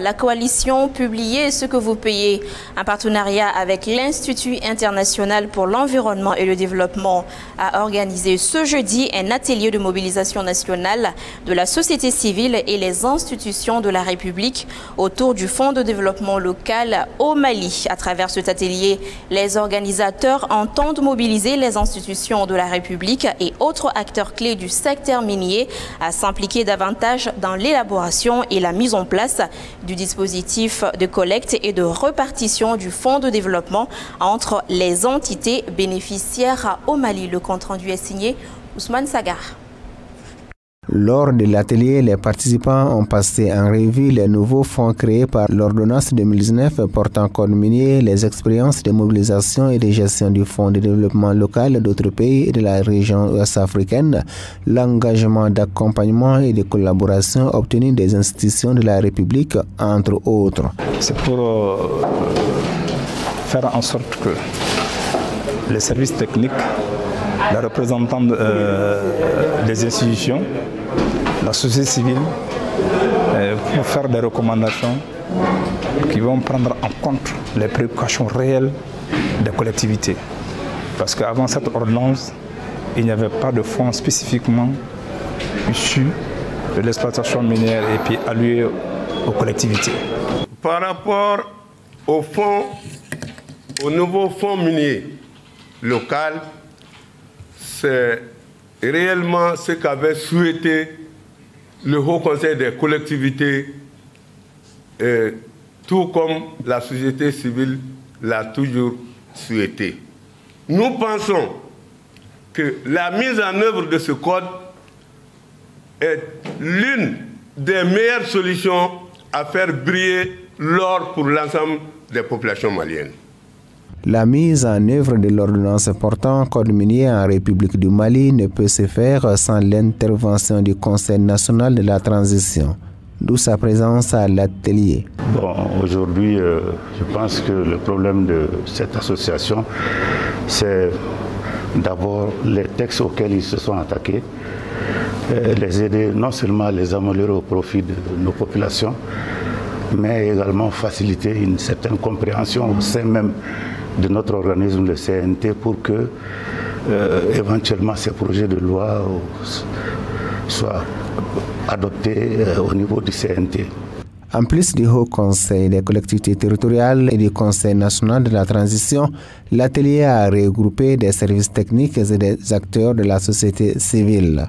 La coalition Publiez ce que vous payez, en partenariat avec l'Institut international pour l'environnement et le développement, a organisé ce jeudi un atelier de mobilisation nationale de la société civile et les institutions de la République autour du Fonds de développement local au Mali. À travers cet atelier, les organisateurs entendent mobiliser les institutions de la République et autres acteurs clés du secteur minier à s'impliquer davantage dans l'élaboration et la mise en place du dispositif de collecte et de répartition du fonds de développement entre les entités bénéficiaires au Mali. Le compte-rendu est signé Ousmane Sagar. Lors de l'atelier, les participants ont passé en revue les nouveaux fonds créés par l'ordonnance 2019 portant code minier, les expériences de mobilisation et de gestion du fonds de développement local d'autres pays et de la région ouest-africaine, l'engagement d'accompagnement et de collaboration obtenu des institutions de la République, entre autres. C'est pour faire en sorte que les services techniques, les représentants des institutions, la société civile, pour faire des recommandations qui vont prendre en compte les préoccupations réelles des collectivités. Parce qu'avant cette ordonnance, il n'y avait pas de fonds spécifiquement issus de l'exploitation minière et puis alloués aux collectivités. Par rapport au nouveau fonds minier local, c'est réellement ce qu'avait souhaité le Haut Conseil des collectivités, tout comme la société civile l'a toujours souhaité. Nous pensons que la mise en œuvre de ce code est l'une des meilleures solutions à faire briller l'or pour l'ensemble des populations maliennes. La mise en œuvre de l'ordonnance portant code minier en République du Mali ne peut se faire sans l'intervention du Conseil national de la transition, d'où sa présence à l'atelier. Bon, aujourd'hui, je pense que le problème de cette association, c'est d'abord les textes auxquels ils se sont attaqués, les aider non seulement à les améliorer au profit de nos populations, mais également faciliter une certaine compréhension au sein même de notre organisme, le CNT, pour que éventuellement ces projets de loi soient adoptés au niveau du CNT. En plus du Haut Conseil des collectivités territoriales et du Conseil national de la transition, l'atelier a regroupé des services techniques et des acteurs de la société civile.